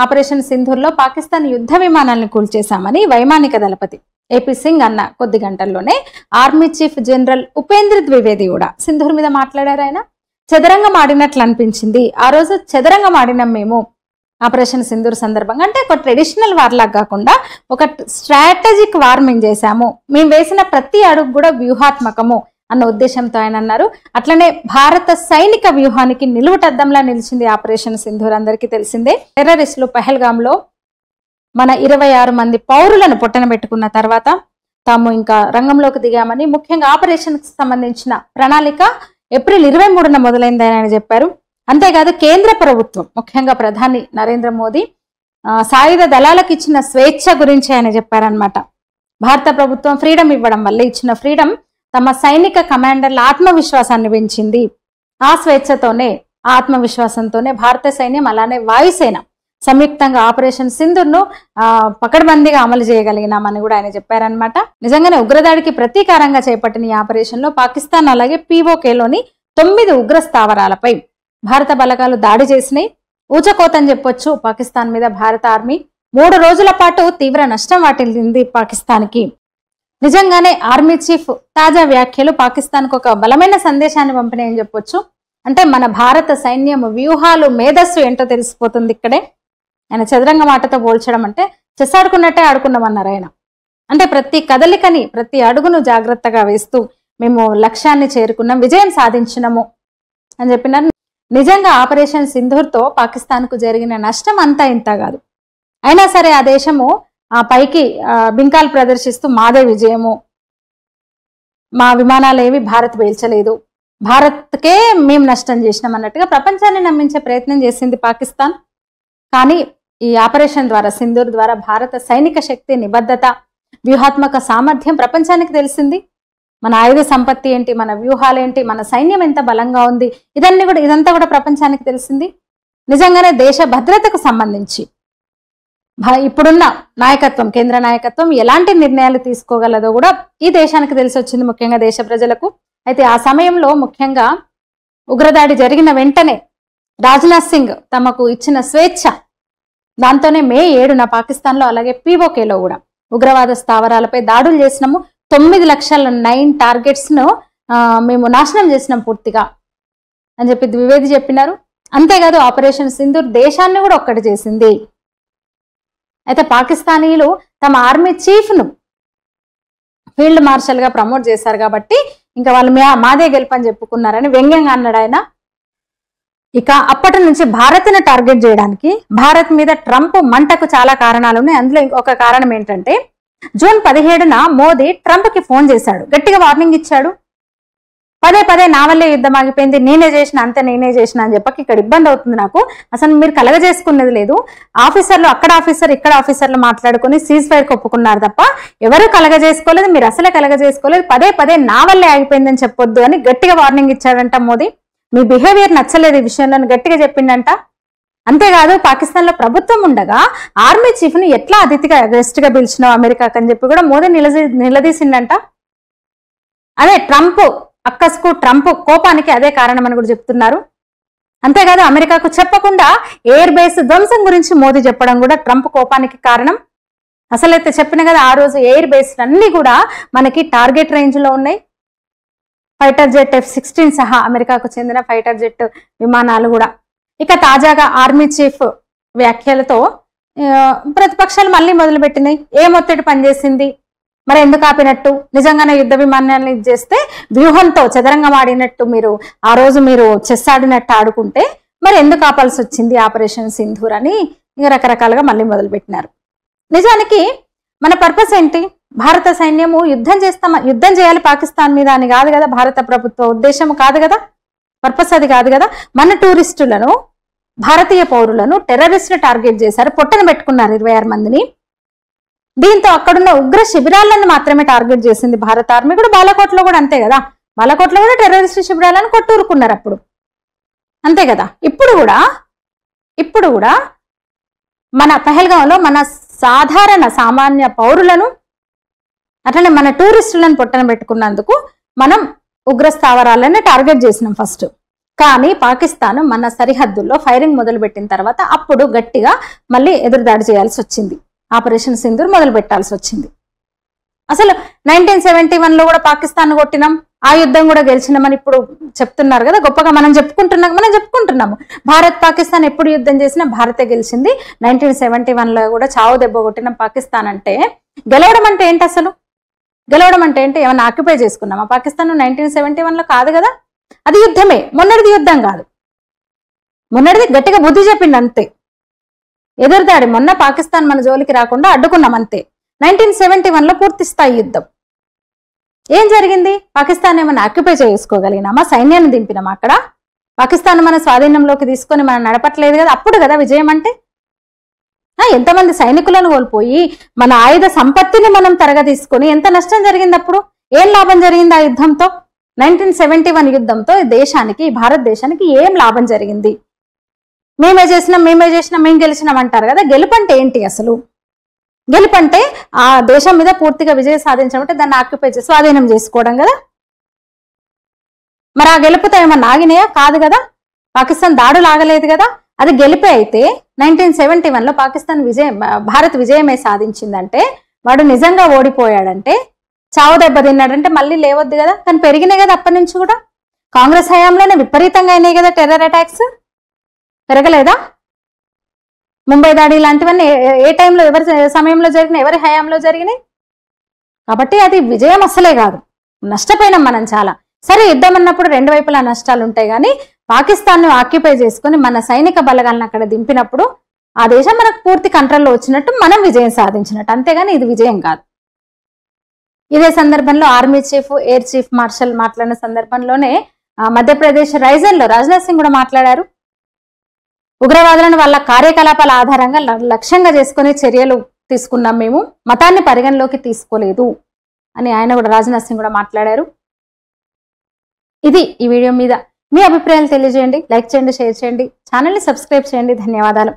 Operation సింధూర్లో Pakistan యుద్ధ విమానాలను కూల్చేశామని వైమానిక దళపతి ఏపీ సింగ్ అన్న కొద్ది గంటల్లోనే army chief general Upendra Dwivedi కూడా సింధూర్ మీద మాట్లాడారు. ఆయన చదరంగం ఆడినట్లు అనిపించింది, ఆ రోజు చదరంగం ఆడినాం మేము ఆపరేషన్ సింధూర్ సందర్భంగా. అంటే ఒక ట్రెడిషనల్ వార్ లాగా కాకుండా ఒక స్ట్రాటజిక్ వార్ మేము చేశాము, మేము వేసిన ప్రతి అడుగు కూడా వ్యూహాత్మకము అన్న ఉద్దేశంతో ఆయన అన్నారు. అట్లనే భారత సైనిక వ్యూహానికి నిలువుటద్దంలా నిలిచింది ఆపరేషన్ సింధూర్. అందరికీ తెలిసిందే, టెర్రరిస్టులు పహల్గాంలో మన 26 మంది పౌరులను పొట్టన పెట్టుకున్న తర్వాత తాము ఇంకా రంగంలోకి దిగామని, ముఖ్యంగా ఆపరేషన్కి సంబంధించిన ప్రణాళిక ఏప్రిల్ 23న మొదలైందని ఆయన చెప్పారు. అంతేకాదు కేంద్ర ప్రభుత్వం ముఖ్యంగా ప్రధాని నరేంద్ర మోదీ సాయుధ దళాలకు ఇచ్చిన స్వేచ్ఛ గురించి ఆయన చెప్పారనమాట. భారత ప్రభుత్వం ఫ్రీడమ్ ఇవ్వడం వల్ల ఇచ్చిన ఫ్రీడమ్ తమ సైనిక కమాండర్ల ఆత్మవిశ్వాసాన్ని పెంచింది. ఆ స్వేచ్ఛతోనే, ఆత్మవిశ్వాసంతోనే భారత సైన్యం అలానే వాయుసేన సంయుక్తంగా ఆపరేషన్ సింధూర్ను పకడ్బందీగా అమలు చేయగలిగినామని కూడా ఆయన చెప్పారనమాట. నిజంగానే ఉగ్రదాడికి ప్రతీకారంగా చేపట్టిన ఈ ఆపరేషన్లో పాకిస్తాన్ అలాగే పీఓకేలోని 9 ఉగ్ర స్థావరాలపై భారత బలగాలు దాడి చేసినాయి. ఊచకోతని చెప్పొచ్చు పాకిస్తాన్ మీద భారత ఆర్మీ. 3 రోజుల పాటు తీవ్ర నష్టం వాటిల్లింది పాకిస్తాన్కి. నిజంగానే ఆర్మీ చీఫ్ తాజా వ్యాఖ్యలు పాకిస్తాన్కు ఒక బలమైన సందేశాన్ని పంపినాయని చెప్పొచ్చు. అంటే మన భారత సైన్యం వ్యూహాలు, మేధస్సు ఏంటో తెలిసిపోతుంది ఇక్కడే. ఆయన చదరంగ మాటతో పోల్చడం అంటే చెస్ ఆడుకున్నట్టే ఆడుకున్నామన్నారు ఆయన. అంటే ప్రతి కదలికని, ప్రతి అడుగును జాగ్రత్తగా వేస్తూ మేము లక్ష్యాన్ని చేరుకున్నాం, విజయం సాధించినము అని చెప్పినారు. నిజంగా ఆపరేషన్ సింధూర్తో పాకిస్తాన్కు జరిగిన నష్టం అంతా ఇంత కాదు. అయినా సరే ఆ దేశము పైకి బింకాలు ప్రదర్శిస్తూ మాదే విజయము, మా విమానాలు ఏవి భారత్ పేల్చలేదు, భారత్కే మేము నష్టం చేసినాం అన్నట్టుగా ప్రపంచాన్ని నమ్మించే ప్రయత్నం చేసింది పాకిస్తాన్. కానీ ఈ ఆపరేషన్ ద్వారా, సింధూర్ ద్వారా భారత సైనిక శక్తి, నిబద్ధత, వ్యూహాత్మక సామర్థ్యం ప్రపంచానికి తెలిసింది. మన ఆయుధ సంపత్తి ఏంటి, మన వ్యూహాలేంటి, మన సైన్యం ఎంత బలంగా ఉంది, ఇదంతా కూడా ప్రపంచానికి తెలిసింది. నిజంగానే దేశ భద్రతకు సంబంధించి ఇప్పుడున్న నాయకత్వం, కేంద్ర నాయకత్వం ఎలాంటి నిర్ణయాలు తీసుకోగలదో కూడా ఈ దేశానికి తెలిసి వచ్చింది, ముఖ్యంగా దేశ ప్రజలకు. అయితే ఆ సమయంలో ముఖ్యంగా ఉగ్రదాడి జరిగిన వెంటనే రాజ్నాథ్ సింగ్ తమకు ఇచ్చిన స్వేచ్ఛ, దాంతోనే మే 7న పాకిస్తాన్లో అలాగే పీఓకేలో కూడా ఉగ్రవాద స్థావరాలపై దాడులు చేసినాము. 9,09 టార్గెట్స్ను మేము నాశనం చేసినాం పూర్తిగా అని చెప్పి ద్వివేది చెప్పినారు. అంతేకాదు ఆపరేషన్ సింధూర్ దేశాన్ని కూడా ఒక్కటి చేసింది. అయితే పాకిస్తానీలు తమ ఆర్మీ చీఫ్ను ఫీల్డ్ మార్షల్గా ప్రమోట్ చేశారు కాబట్టి ఇంకా వాళ్ళు మాదే గెలుపని చెప్పుకున్నారని వ్యంగ్యంగా అన్నాడు ఆయన. ఇక అప్పటి నుంచి భారత్ను టార్గెట్ చేయడానికి భారత్ మీద ట్రంప్ మంటకు చాలా కారణాలు ఉన్నాయి. అందులో ఒక కారణం ఏంటంటే జూన్ 17న మోదీ ట్రంప్కి ఫోన్ చేశాడు, గట్టిగా వార్నింగ్ ఇచ్చాడు. పదే నా వల్లే యుద్ధం ఆగిపోయింది, నేనే చేసిన, అంతే నేనే చేసిన అని చెప్పక ఇక్కడ ఇబ్బంది అవుతుంది నాకు, అసలు మీరు కలగజేసుకున్నది లేదు, ఆఫీసర్లు అక్కడ ఆఫీసర్ ఇక్కడ ఆఫీసర్లు మాట్లాడుకుని సీజ్ ఫైర్ ఒప్పుకున్నారు తప్ప ఎవరు కలగజేసుకోలేదు, మీరు అసలే కలగజేసుకోలేదు, పదే నా వల్లే ఆగిపోయిందని చెప్పొద్దు అని గట్టిగా వార్నింగ్ ఇచ్చాడంట మోదీ. మీ బిహేవియర్ నచ్చలేదు ఈ విషయంలో గట్టిగా చెప్పిండంట. అంతేకాదు పాకిస్తాన్లో ప్రభుత్వం ఉండగా ఆర్మీ చీఫ్ని ఎట్లా అతిథిగా గెస్ట్ గా పిలిచినావు అమెరికాకి అని చెప్పి కూడా మోదీ నిలదీసిండంట. అదే ట్రంప్ అక్కస్కు, ట్రంప్ కోపానికి అదే కారణం అని కూడా చెప్తున్నారు. అంతేకాదు అమెరికాకు చెప్పకుండా ఎయిర్ బేస్ ధ్వంసం గురించి మోదీ చెప్పడం కూడా ట్రంప్ కోపానికి కారణం. అసలైతే చెప్పిన కదా ఆ రోజు ఎయిర్ బేస్లు అన్ని కూడా మనకి టార్గెట్ రేంజ్ లో ఉన్నాయి. ఫైటర్ జెట్ F-16 సహా అమెరికాకు చెందిన ఫైటర్ జెట్ విమానాలు కూడా. ఇక తాజాగా ఆర్మీ చీఫ్ వ్యాఖ్యలతో ప్రతిపక్షాలు మళ్ళీ మొదలుపెట్టినాయి. ఏం ఒత్తిడి పనిచేసింది, మరి ఎందుకు ఆపినట్టు, నిజంగానే యుద్ధ విమానాన్ని చేస్తే వ్యూహంతో చదరంగం ఆడినట్టు మీరు ఆ రోజు మీరు చెస్ ఆడినట్టు ఆడుకుంటే మరి ఎందుకు ఆపాల్సి వచ్చింది ఆపరేషన్ సింధూర్ అని ఇక రకరకాలుగా మళ్ళీ మొదలుపెట్టినారు. నిజానికి మన పర్పస్ ఏంటి, భారత సైన్యము యుద్ధం చేయాలి పాకిస్తాన్ మీద అని కాదు కదా భారత ప్రభుత్వ ఉద్దేశం, కాదు కదా పర్పస్, అది కాదు కదా. మన టూరిస్టులను, భారతీయ పౌరులను టెర్రరిస్టులు టార్గెట్ చేశారు, పొట్టన పెట్టుకున్నారు 26 మందిని. దీంతో అక్కడున్న ఉగ్ర శిబిరాలను మాత్రమే టార్గెట్ చేసింది భారత ఆర్మీ. కూడా బాలకోట్లో కూడా అంతే కదా, బాలకోట్లో కూడా టెర్రరిస్ట్ శిబిరాలను కొట్టూరుకున్నారు అప్పుడు, అంతే కదా. ఇప్పుడు కూడా మన పహల్గాంలో మన సామాన్య పౌరులను అట్లనే మన టూరిస్టులను పొట్టన పెట్టుకున్నందుకు మనం ఉగ్ర స్థావరాలను టార్గెట్ చేసినాం ఫస్ట్. కానీ పాకిస్తాన్ మన సరిహద్దుల్లో ఫైరింగ్ మొదలుపెట్టిన తర్వాత అప్పుడు గట్టిగా మళ్ళీ ఎదురుదాడి చేయాల్సి వచ్చింది. ఆపరేషన్ సింధూర్ మొదలు పెట్టాల్సి వచ్చింది. అసలు 1971లో కూడా పాకిస్తాన్ కొట్టినాం, ఆ యుద్ధం కూడా గెలిచినామని ఇప్పుడు చెప్తున్నారు కదా, గొప్పగా మనం చెప్పుకుంటున్నాము. భారత్ పాకిస్తాన్ ఎప్పుడు యుద్ధం చేసినా భారతే గెలిచింది. 1971లో కూడా చావు దెబ్బ కొట్టిన పాకిస్తాన్ అంటే గెలవడం అంటే ఏంటి? అసలు గెలవడం అంటే ఏంటి? ఏమన్నా ఆక్యుపై చేసుకున్నామా పాకిస్తాన్? 1971లో కాదు కదా, అది యుద్ధమే. మొన్నటిది యుద్ధం కాదు, మొన్నటిది గట్టిగా బుద్ధి చెప్పింది అంతే. ఎదురుదాడి మొన్న పాకిస్తాన్ మన జోలికి రాకుండా అడ్డుకున్నాం అంతే. 1971లో పూర్తి స్థాయి యుద్ధం. ఏం జరిగింది? పాకిస్తాన్ ఏమైనా ఆక్యుపై చేసుకోగలిగినామా? సైన్యాన్ని దింపినామా అక్కడ? పాకిస్తాన్ మన స్వాధీనంలోకి తీసుకొని మనం నడపట్లేదు కదా, అప్పుడు కదా విజయం అంటే. ఎంతమంది సైనికులను కోల్పోయి మన ఆయుధ సంపత్తిని మనం తరగదీసుకొని ఎంత నష్టం జరిగింది అప్పుడు? ఏం లాభం జరిగింది ఆ యుద్ధంతో? 1971 యుద్ధంతో దేశానికి, భారతదేశానికి ఏం లాభం జరిగింది? మేమే చేసినాం మేము గెలిచినాం అంటారు కదా. గెలుపంటే ఏంటి అసలు? గెలుపంటే ఆ దేశం మీద పూర్తిగా విజయం సాధించడం అంటే దాన్ని ఆక్యుపై చేసి స్వాధీనం చేసుకోవడం కదా. మరి ఆ గెలుపుతో ఏమన్నా ఆగినాయా? కాదు కదా. పాకిస్తాన్ దాడులు ఆగలేదు కదా. అది గెలిపే అయితే 1971లో పాకిస్తాన్ భారత్ విజయమే సాధించిందంటే, వాడు నిజంగా ఓడిపోయాడంటే, చావు దెబ్బ తిన్నాడంటే మళ్ళీ లేవద్దు కదా. కానీ పెరిగినాయి కదా అప్పటి నుంచి కూడా. కాంగ్రెస్ హయాంలోనే విపరీతంగా అయినాయి కదా టెర్రర్ అటాక్స్, పెరగలేదా? ముంబై దాడి లాంటివన్నీ ఏ టైంలో, ఎవరి సమయంలో జరిగినాయి, ఎవరి హయాంలో జరిగినాయి? కాబట్టి అది విజయం అసలే కాదు, నష్టపోయినాం మనం చాలా. సరే, యుద్ధం అన్నప్పుడు రెండు వైపులా నష్టాలు ఉంటాయి, కానీ పాకిస్తాన్ను ఆక్యుపై చేసుకుని మన సైనిక బలగాలను అక్కడ దింపినప్పుడు ఆ దేశం మనకు పూర్తి కంట్రోల్లో వచ్చినట్టు, మనం విజయం సాధించినట్టు, అంతేగాని ఇది విజయం కాదు. ఇదే సందర్భంలో army chief, air chief marshal మాట్లాడిన సందర్భంలోనే మధ్యప్రదేశ్ రైజన్లో రాజ్నాథ్ సింగ్ కూడా మాట్లాడారు. ఉగ్రవాదులను వాళ్ళ కార్యకలాపాల ఆధారంగా లక్ష్యంగా చేసుకుని చర్యలు తీసుకున్నాం, మేము మతాన్ని పరిగణలోకి తీసుకోలేదు అని ఆయన కూడా, రాజ్నాథ్ సింగ్ కూడా మాట్లాడారు. ఇది ఈ వీడియో మీద మీ అభిప్రాయాలు తెలియజేయండి, లైక్ చేయండి, షేర్ చేయండి, ఛానల్ని సబ్స్క్రైబ్ చేయండి. ధన్యవాదాలు.